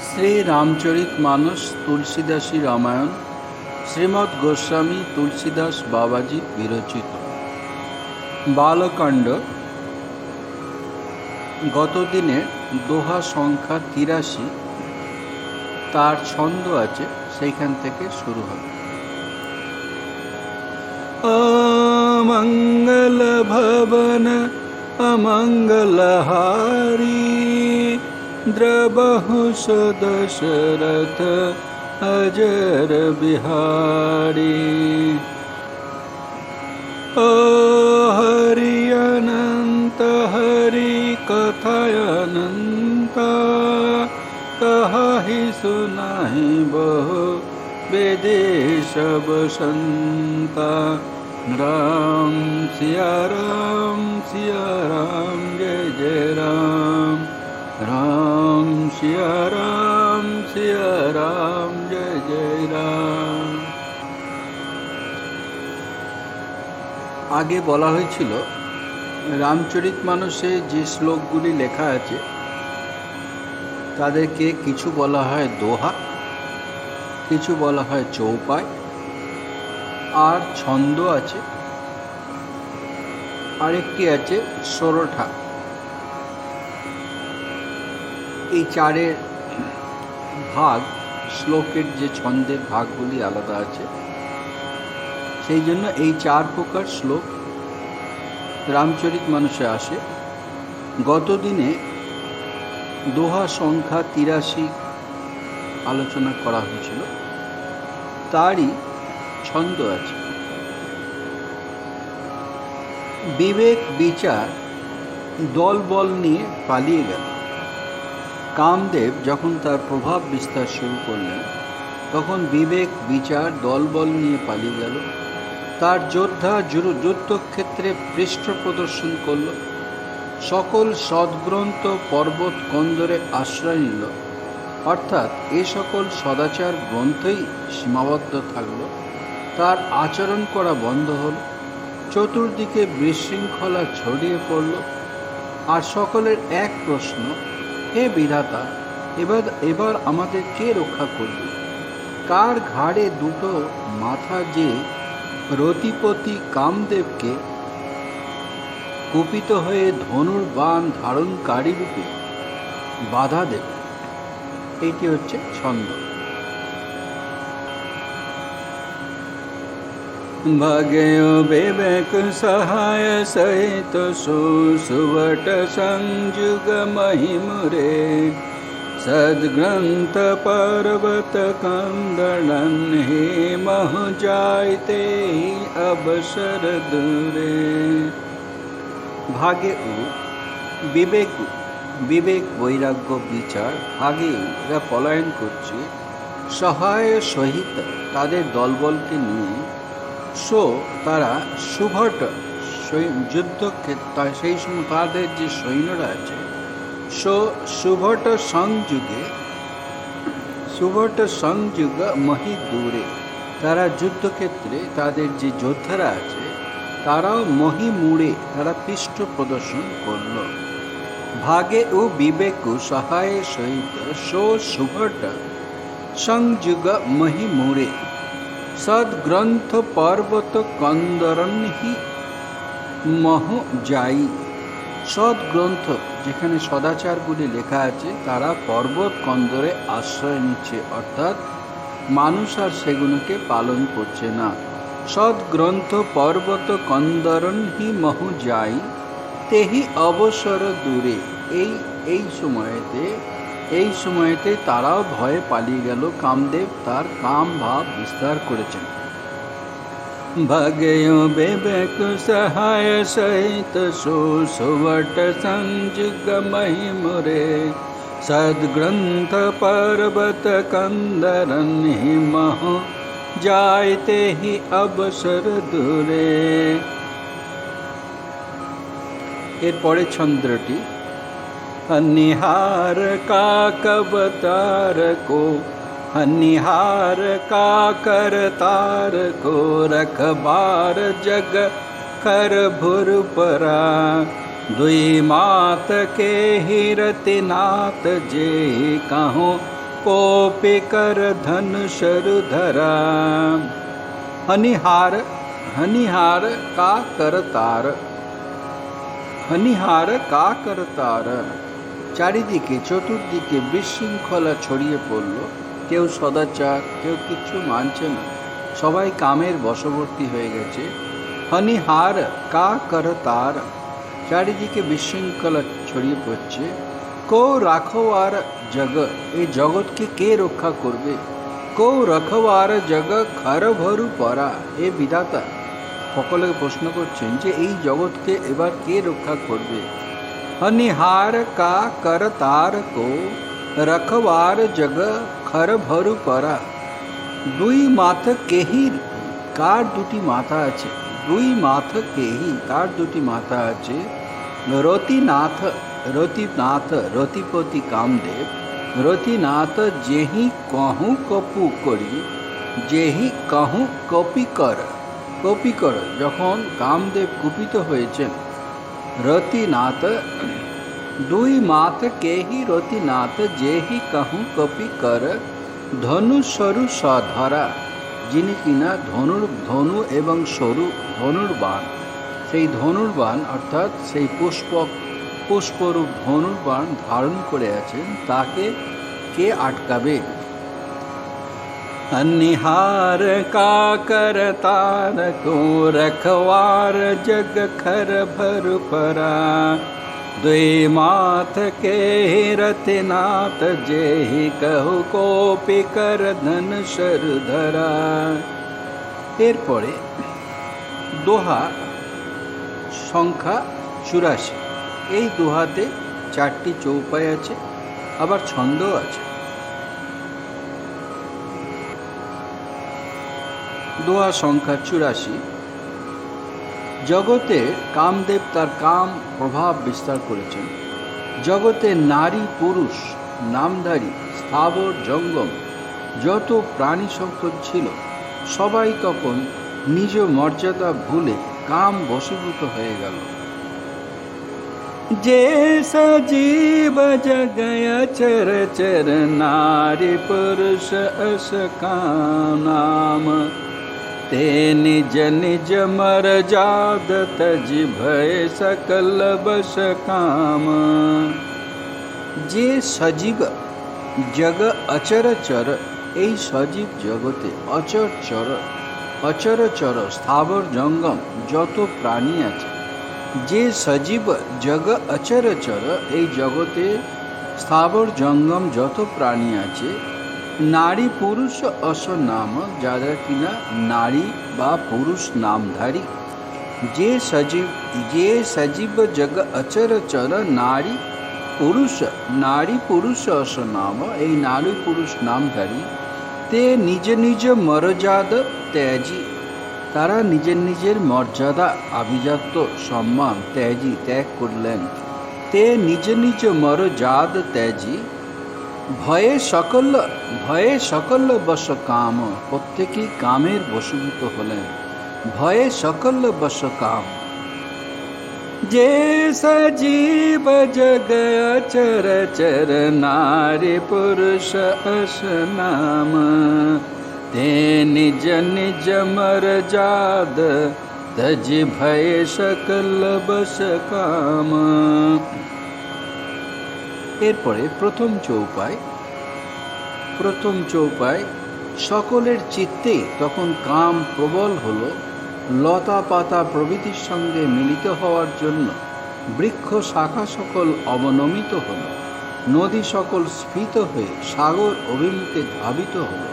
শ্রী রামচরিত মানস তুলসীদাসী রামায়ণ শ্রীমৎ গোস্বামী তুলসীদাস বাবাজি বিরচিত। বালকাণ্ড গত দিনের দোহা সংখ্যা ৮৩, তার ছন্দ আছে, সেইখান থেকে শুরু হবে। অমঙ্গল ভবন অমঙ্গলহারি দ্রবহু দশরথ अजर बिहारी। ओ हरि अनंत हरि कथायनंत कहि सुनाहि बहु विदेश बसंता। राम सिया राम जय जय राम। राम सिया राम जय जय রাম। আগে বলা হয়েছিল রামচরিত মানসে যে শ্লোকগুলি লেখা আছে তাদেরকে কিছু বলা হয় দোহা, কিছু বলা হয় চৌপাই, আর ছন্দ আছে, আরেকটি আছে সোরঠা। এই চারের ভাগ, শ্লোকের যে ছন্দের ভাগগুলি আলাদা আছে, সেই জন্য এই ৪ প্রকার শ্লোক রামচরিত মানসে আসে। গত দিনে দোহা সংখ্যা ৮৩ আলোচনা করা হয়েছিল, তারই ছন্দ আছে। বিবেক বিচার দলবল নিয়ে পালিয়ে গেল। কামদেব যখন তার প্রভাব বিস্তার শুরু করলেন, তখন বিবেক বিচার দলবল নিয়ে পালিয়ে গেল। তার যোদ্ধা যুদ্ধক্ষেত্রে পৃষ্ঠ প্রদর্শন করল, সকল সদ্গ্রন্থ পর্বত কন্দরে আশ্রয় নিল, অর্থাৎ এ সকল সদাচার গ্রন্থই সীমাবদ্ধ থাকল। তার আচরণ করা বন্ধ হল, চতুর্দিকে বিশৃঙ্খলা ছড়িয়ে পড়ল। আর সকলের এক প্রশ্ন, হে বিধাতা, এবার আমাদের কে রক্ষা করবে? কার ঘাড়ে দুটো মাথা যে রতিপতি কামদেবকে কুপিত হয়ে ধনুর বাণ ধারণকারী রূপে বাধা দেবে? এইটি হচ্ছে ছন্দ। ভাগেয় বিবেক সহায় সহিত সুবট সংযুগ মহিমুরে সদ্গ্রন্থ পর্বত कंदड़न हे मह जायते अवसर दूरे। ভাগে ও বিবেক বৈরাগ্য বিচার ভাগে এরা পলায়ন করছে সহায় সহিত তাদের দলবলকে নিয়ে। তারা সুভট যুদ্ধক্ষেত্র, সেই সময় তাদের যে সৈন্যরা আছে, সুভট সংযুগ মহি দূরে, তারা যুদ্ধক্ষেত্রে তাদের যে যোদ্ধারা আছে তারাও মহি মুড়ে, তারা পৃষ্ঠ প্রদর্শন করল। ভাগে ও বিবেক সহায় সহিত সুভট সংযুগ মহি মুড়ে সদ্গ্রন্থ পর্বত কন্দরন হি মহ যাই। সদ্গ্রন্থ, যেখানে সদাচারগুলি লেখা আছে, তারা পর্বত কন্দরে আশ্রয় নিচ্ছে, অর্থাৎ মানুষ আর সেগুলোকে পালন করছে না। সদ্গ্রন্থ পর্বত কন্দরন হি মহ যাই তেহি অবসর দূরে। এই সময়তে তারাও ভয়ে পালিয়ে গেল। কামদেব তার কাম ভাব বিস্তার করেছেন। ভাগেয় বিবেক সহায় সহিত সুবট সংযুগ মহিমুরে সদ্গ্রন্থ পর্বত कंदरन हि मह जायते हि अवसर दूरे। এরপরে ছন্দটি निहार का कवतार को निहार का करतार को रखबार जग कर भुर परा। दुई मात के हिरति नाथ जे कहूँ कोपि कर धनुषरुधरा। हनिहार, हनिहार का करतार, हनिहार का करतार। চারিদিকে চতুর্দিকে বিশৃঙ্খলা ছড়িয়ে পড়ল। কেউ সদাচার, কেউ কিছু মানছে না, সবাই কামের বশবর্তী হয়ে গেছে। হনিহার কা করতার, চারিদিকে বিশৃঙ্খলা ছড়িয়ে পড়ছে। কো রাখোয়ার জগ, এই জগৎকে কে রক্ষা করবে? কো রাখোয়ার জগ খর ভরু পরা, এ বিধাতা সকলে প্রশ্ন করছেন যে এই জগৎকে এবার কে রক্ষা করবে? हनिहार का करतार को रखवार जग खर भरु परा। दुई माथ केही, कार दुटी माथा आछे, दुई माथ केही, कार दुटी माथा आछे। रतिनाथ, रतिनाथ रतिपति कामदेव, रतिनाथ जेहि कहूँ कपु करी, जेहि कहूँ कपि कर, कपि कर। যখন কামদেব কুপিত হয়েছেন, रतिनाथ दुई माथ केही रतिनाथ जेहि कहूँ कपि कर। धनुषरु सधरा, যিনি কিনা ধনু এবং সরু ধনুর্বাণ, সেই ধনুর্বাণ অর্থাৎ সেই পুষ্পরূপ ধনুর্বাণ ধারণ করে আছেন, তাকে কে আটকাবে? हनिहार का करतार को रखवार जग खर भर परा। दुई माथ के रतिनाथ जेहि कहु कोपि कर धनुषर धरा। এরপরে দোহা সংখ্যা 84। এই দোহাতে 4টি চৌপাই আছে, আবার ছন্দও আছে। দোহা সংখ্যা 84। জগতে কামদেব তার কাম প্রভাব বিস্তার করেছেন। জগতে নারী পুরুষ নামধারী স্থাবর জঙ্গম যত প্রাণী সকল ছিল, সবাই তখন নিজ মর্যাদা ভুলে কাম বশীভূত হয়ে গেল। যে সজীব জগয় চর চর নারী পুরুষ অস কাম নাম। ते निज निज मर जाद तज भय सकल बस काम। যে সজীব জগ অচর চর, এই সজীব জগতে অচর চর স্থাবর জঙ্গম যত প্রাণী আছে। যে সজীব জগ অচর চর, এই জগতে স্থাবর জঙ্গম যত প্রাণী আছে। নারী পুরুষ অস নাম, যারা কিনা নারী বা পুরুষ নামধারী। যে সজীব জগ অচর চর নারী পুরুষ অস নাম, এই নারী পুরুষ নামধারী। তে নিজ নিজ মর্যাদ ত্যাজি, তারা নিজের নিজের মর্যাদা আভিজাত্য সম্মান ত্যাগ করলেন। তে নিজ নিজ মর্যাদ ত্যাজি। ভয়ে সকল বশ কাম, প্রত্যেকেই কামের বশীভূত হলেন। ভয়ে সকল বশ কাম। যে সজীব জগ অচর চর নারী পুরুষ অস নাম। ते निज निज मर्याद तज भय सकल बस काम। এরপরে প্রথম চৌপাই। সকলের চিত্তে তখন কাম প্রবল হলো। লতা পাতা প্রভৃতির সঙ্গে মিলিত হওয়ার জন্য বৃক্ষ শাখা সকল অবনমিত হল। নদী সকল স্ফীত হয়ে সাগর অভিমুখে ধাবিত হল।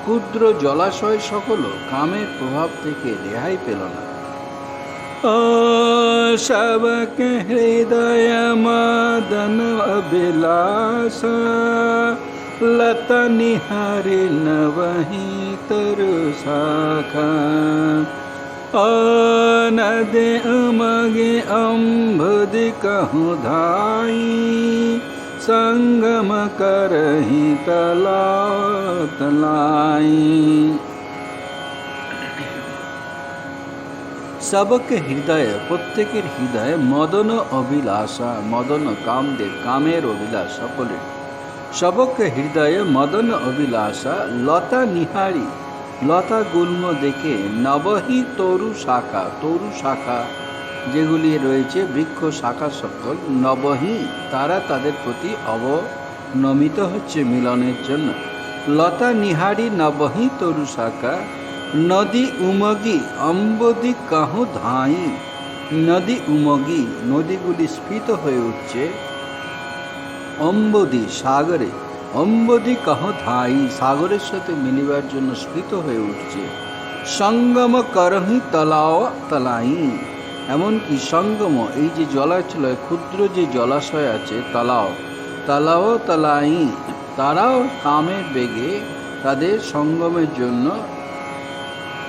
ক্ষুদ্র জলাশয় সকল কামের প্রভাব থেকে রেহাই পেল না। सबक हृदय मदन अभिलाष, लत निहारे न वही तरु शाखा। नदे उमगे अम्बुदि कहूँ धाई, संगम करहि तलाई। सबके हृदय, प्रत्येकेर हृदय मदन अभिलाषा, मदन कामदेव, कामेर अभिलाष সকলের। सबक हृदय मदन अभिलाषा लता निहारी लता गुल्म देखे नवही तरु शाखा যেগুলি রয়েছে বৃক্ষ শাখা সকল নবহি তারা তাদের প্রতি অবনমিত হচ্ছে মিলনের জন্য। লতা নিহারি নবহি তরু শাখা নদী উমগি অম্বদি কাহু ধাই নদী উমগি নদীগুলি স্ফীত হয়ে উঠছে অম্বদি সাগরে অম্বদি কাহ ধাই সাগরের সাথে মিলিবার জন্য স্ফীত হয়ে উঠছে। সঙ্গম করহি তলাও তলাই এমনকি সঙ্গম এই যে জলাশয় ক্ষুদ্র যে জলাশয় আছে তালাও তলাই তারাও কামের বেগে তাদের সঙ্গমের জন্য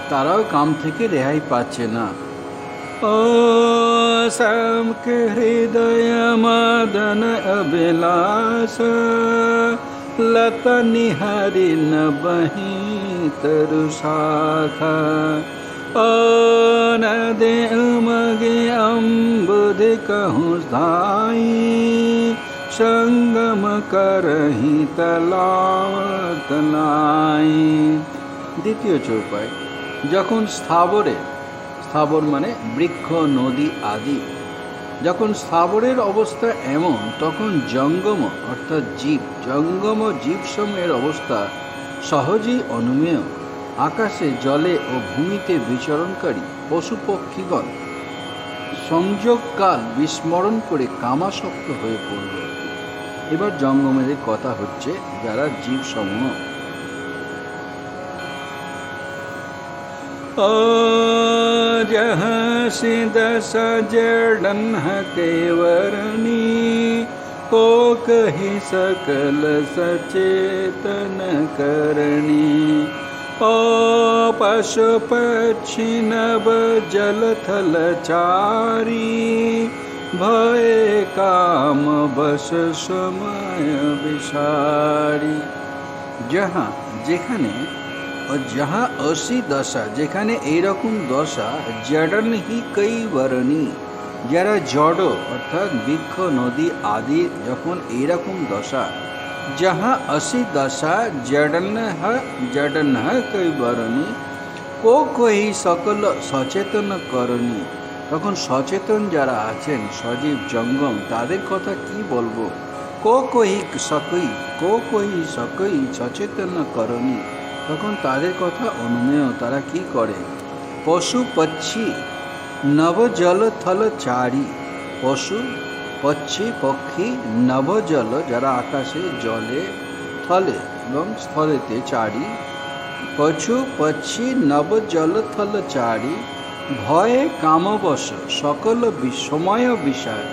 তারাও কাম থেকে রেহাই পাচ্ছে না। ও হৃদয় মদন অভিলাষ लता निहारी नबहि तरु शाखा ओ नदी उमगे अम्बुधि कहूँ धाई संगम करहि तलाव तलाई। দ্বিতীয় চৌপাই যখন স্থাবর মানে বৃক্ষ নদী আদি যখন স্থাবরের অবস্থা এমন তখন জঙ্গম অর্থাৎ জঙ্গম জীবসমূহের অবস্থা সহজেই অনুমেয়। আকাশে জলে ও ভূমিতে বিচরণকারী পশু পক্ষীগণ সংযোগকাল বিস্মরণ করে কামাসক্ত হয়ে পড়ল। এবার জঙ্গমেদের কথা হচ্ছে যারা জীবসমূহ। जहाँ सिदस जड़न केवरणी को कही सकल सचेतन करणी ओ पशु पक्षी नभ जल थल चारी भय काम बस समय विषारी। जहाँ যেখানে जहाँ असी दशा যেখানে এইরকম দশা জড়ন হি কৈবরণী যারা জড় অর্থাৎ বৃক্ষ নদী আদি যখন এইরকম দশা जहाँ असी दशा जड़न কৈবরণী কোই সকল সচেতন করণী তখন সচেতন যারা আছেন সজীব জঙ্গম তাদের কথা কি বলবো। কোই সকই সচেতন করণী তখন তাদের কথা অনুমেয় তারা কি করে। পশু পক্ষী নব জল থল চারি পশু পক্ষী পক্ষী নব জল যারা আকাশে জলে থলে এবং স্থলেতে চারি পশু পক্ষী নব জল থল চারি ভয়ে কামবশ সকল সময় বিষয়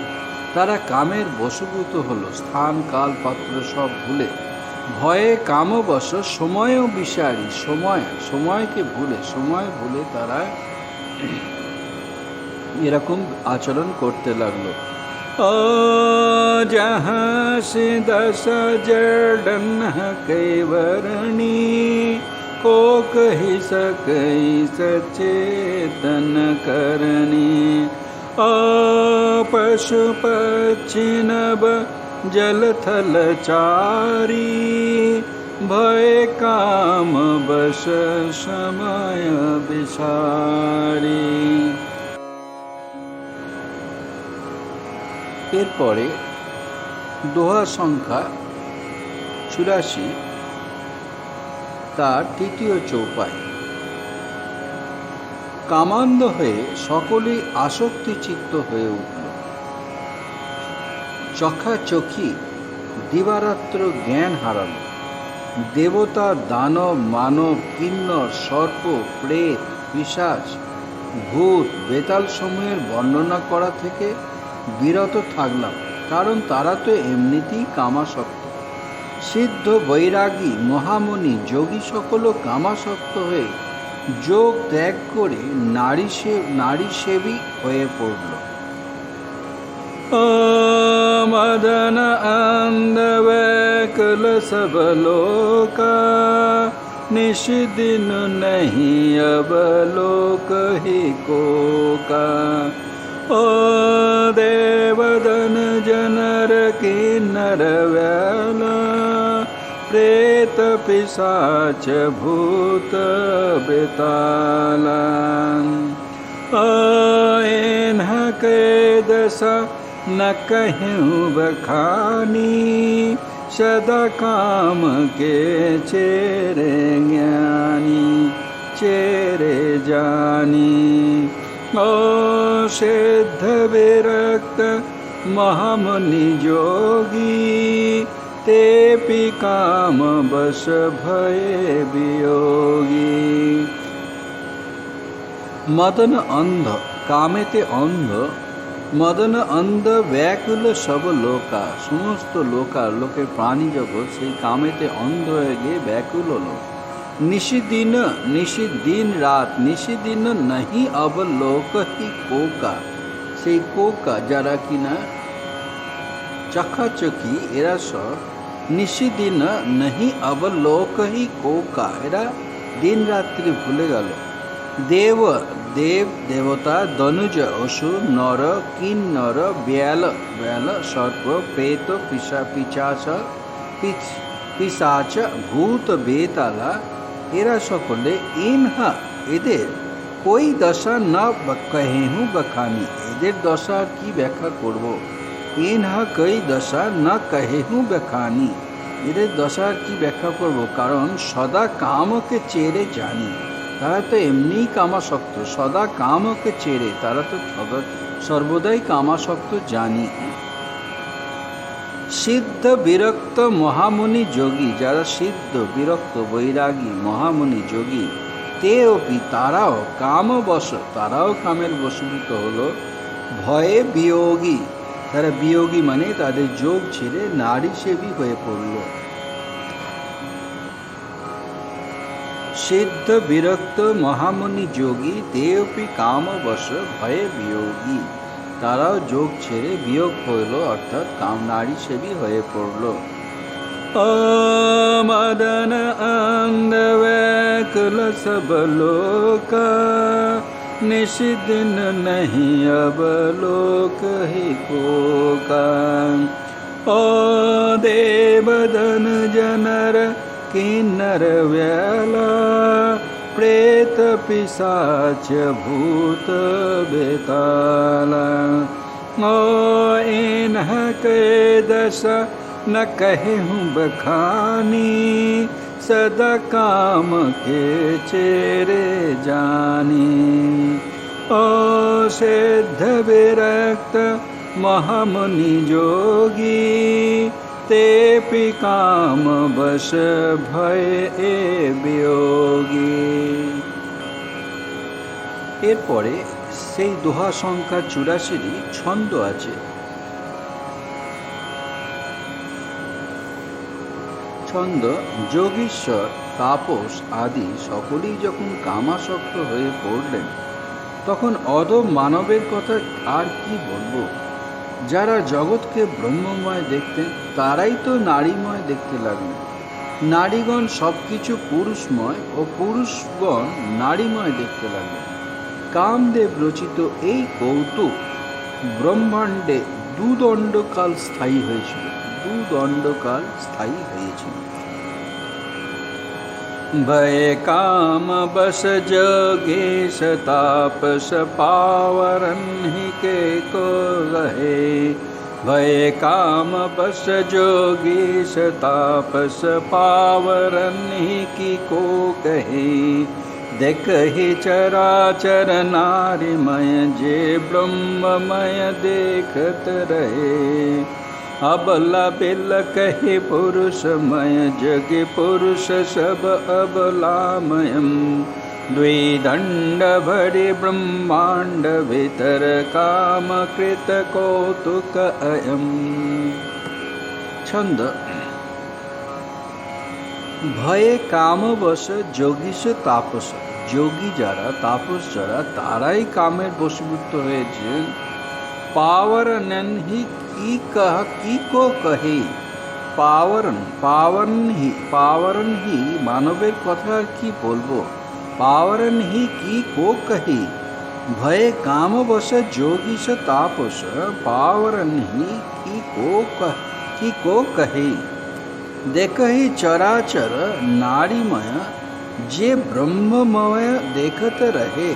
তারা কামের বশীভূত হলো স্থান কাল পাত্র সব ভুলে। ভয়ে কামবশ সময় বিষারি সময়কে ভুলে তারা এরকম আচরণ করতে লাগলো। ও जहाँ से दस जड़न कैवरणी को कही सकई सचेतन करणी ओ पशु पक्षी नभ जल थल चारी भय काम बस समय विषारी। এরপরে দোহা সংখ্যা 84 তার তৃতীয় চৌপাই। কামান্ধ হয়ে সকলেই আসক্তিচিত্ত হয়ে উঠল। চোখাচোখি দিবারাত্র জ্ঞান হারালো। দেবতা দানব মানব কিন্নর সর্প প্রেত পিশাচ ভূত বেতাল সমূহের বর্ণনা করা থেকে বিরত থাকলাম, কারণ তারা তো এমনিতেই কামাসক্ত। সিদ্ধ বৈরাগী মহামণি যোগী সকলও কামাসক্ত হয়ে যোগ ত্যাগ করে নারী সেবী হয়ে পড়ল। मदन अंधवैकल सब लोका निषदिन नहीं अब लोक ही कोका ओ देवदन जनर की नर व्याला प्रेत पिशाच भूत बेताल एन्ह के दशा न कहूँ बखानी सदा काम के चेरे ज्ञानी चेरे जानी ओ सिद्ध विरक्त महामुनि जोगी तेपि काम बस भये वियोगी मदन अंध कामेते अंध मदन अंध व्याकुल सब लोका समस्त लोका लोके प्राणी जगत से कामेते अंध হয়ে গিয়ে ব্যাকুল হলো निशिदिन रात निशिदिन नहीं अवलोक ही कोका সেই কোকা যারা কিনা চকাচকি এরা সব নিশিদিন नहीं अवलोक ही कोका এরা দিন রাত্রি ভুলে গেল देव देव देवता दनुज असुर नर किन्नर ব্যাল ব্যাল सर्प प्रेत पिशाच पिशाच भूत बेताला এরা সকলে ইনহা এদের कोई दशा न कहेहु बखानी এদের দশা কি ব্যাখ্যা করব ইনহা কই দশা न कहेहु बखानी এদের দশা কি ব্যাখ্যা করব কারণ সদা কামকে চেরে জানি তারা তো এমনি কামাসক্ত সদা কামকে চেরে তারা তো সর্বদাই কামাসক্ত জানি সিদ্ধ বিরক্ত মহামুনি যোগী যারা সিদ্ধ বিরক্ত বৈরাগী মহামুনি যোগী তেওপি তারাও কামবশ তারাও কামের বশীভূত হলো ভয়ে বিয়োগী তারা বিয়োগী মানে তাদের যোগ ছেড়ে নারী সেবী হয়ে পড়ল सिद्ध विरक्त महामुनि जोगी तेपि कामवश भये वियोगी ताराও যোগ ছেড়ে বিয়োগ হইল অর্থাৎ কাম নারী সেবী হয়ে পড়ল मदन अंध व्याकुल सब लोका निशिदिन नहीं अवलोक ही कोका ओ देवदन जनर किन्नर व्याला प्रेत पिशाच भूत बेताला ओ इन्ह के दशा न कहूँ बखानी सदा काम के चेरे जानी ओ सिद्ध विरक्त महामुनि जोगी तेपि काम बस भय ए वियोगी এরপরে সেই দোহা সংখ্যা ৮৪টি ছন্দ আছে ছন্দ যোগীশ্বর তাপস আদি সকলেই যখন কামাসক্ত হয়ে পড়লেন তখন অধম মানবের কথা আর কি বলবো যারা জগৎকে ব্রহ্মময় দেখতেন তারাই তো নারীময় দেখতে লাগলেন নারীগণ সবকিছু পুরুষময় ও পুরুষগণ নারীময় দেখতে লাগলেন কামদেব রচিত এই কৌতুক ব্রহ্মাণ্ডে দুদণ্ডকাল স্থায়ী হয়েছিল भय काम बस जोगेश तापस पावरन ही के को रहे भय काम बस जोगेश तापस पावरन ही की को कहे देख ही चराचर नारीमय जे ब्रह्ममय देखत रहे अबला बिल कहे पुरुषमय जग पुरुष सब अबलामयम द्विदंड भरि ब्रह्मांड भीतर काम कृत कौतुक अयम छंद ভয়ে কামবশ যোগীশ তাপস যোগী যারা তাপস যারা তারাই কামের বশীভূত হয়েছেন पावरन ही की को कहे पावरन ही मानवेर कथा की बोलबो पावरन ही की को कहे भय कामवश जोगीश तापस पावरन ही की को कहे देखहि चराचर नारीमय जे ब्रह्ममय देखत रहे।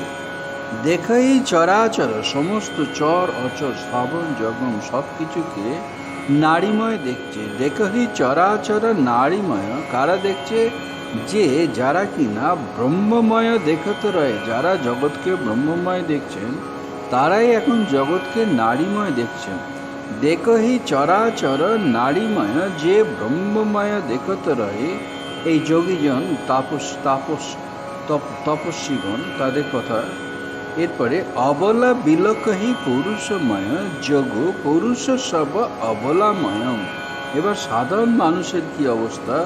देखहि চরাচর সমস্ত চর অচর স্থাবর জগম সব কিছুকে নারীময় দেখছে। দেখহি চরাচর নারীময় কারা দেখছে? যে যারা কিনা ব্রহ্মময় দেখতে রয়ে, যারা জগৎকে ব্রহ্মময় দেখছেন তারাই এখন জগৎকে নারীময় দেখছেন। দেখহি চরাচর নারীময় যে ব্রহ্মময় দেখতে রয়ে, এই যোগীজন তপস্বীগণ তাদের কথা। এরপরে অবলা বিলকহি পুরুষময় যোগ পুরুষ সব অবলাময়ম। এবার সাধারণ মানুষের কি অবস্থা?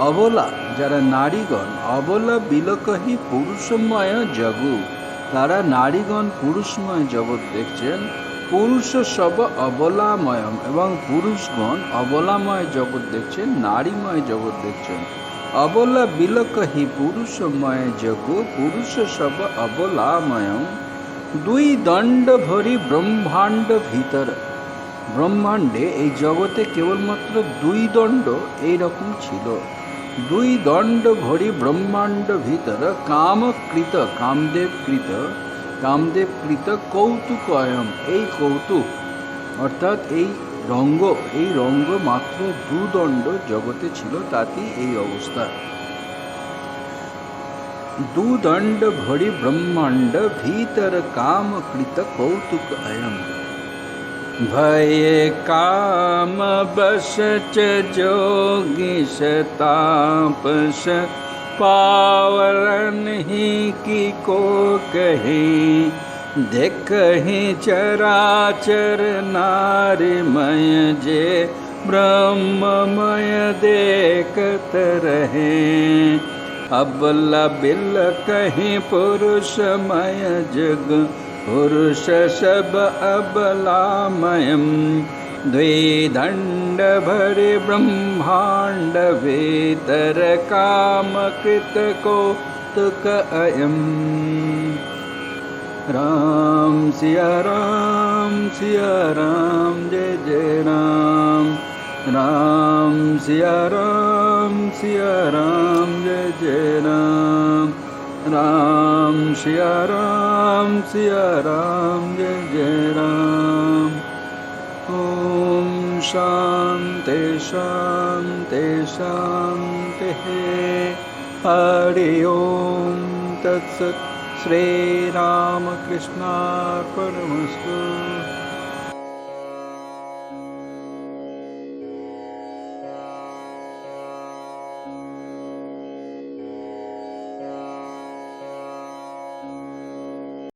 অবলা যারা নারীগণ, অবলা বিলকহি পুরুষময় জগ, তারা নারীগণ পুরুষময় জগৎ দেখছেন। পুরুষ সব অবলাময়ম, এবং পুরুষগণ অবলাময় জগৎ দেখছেন, নারীময় জগৎ দেখছেন। অবলা বিলকহি পুরুষময় জগ পুরুষ সব অবলাময়ম। দুই দণ্ড ভরি ব্রহ্মাণ্ড ভিতর, ব্রহ্মাণ্ডে এই জগতে কেবলমাত্র দুই দণ্ড এইরকম ছিল। দুই দণ্ড ভরি ব্রহ্মাণ্ড ভিতর কামকৃত কামদেবকৃত কৌতুকয়ম। এই কৌতুক অর্থাৎ এই রঙ্গ মাত্র দুদণ্ড জগতে ছিল, তাতেই এই অবস্থা। দুদণ্ড ভরি ব্রহ্মাণ্ড ভিতর কামকৃত কৌতুক অয়ম। भये काम बस च जोगिष तापस पावरन ही की को कहे। देखहि चराचर नारीमय जे ब्रह्ममय देखत रहे। अबला बिल कहीं पुरुषमय जग पुरुष सब अबलामयम। द्विदण्ड भरे ब्रह्मांड भीतर कामकृत कौतुक अयम। राम सिया राम जय जय राम। राम सिया राम जय जय राम। राम सिया राम जय जय राम। ओम शांति शांति शांति। हरि ओम तत्सत्। श्री रामकृष्णार्पणमस्तु।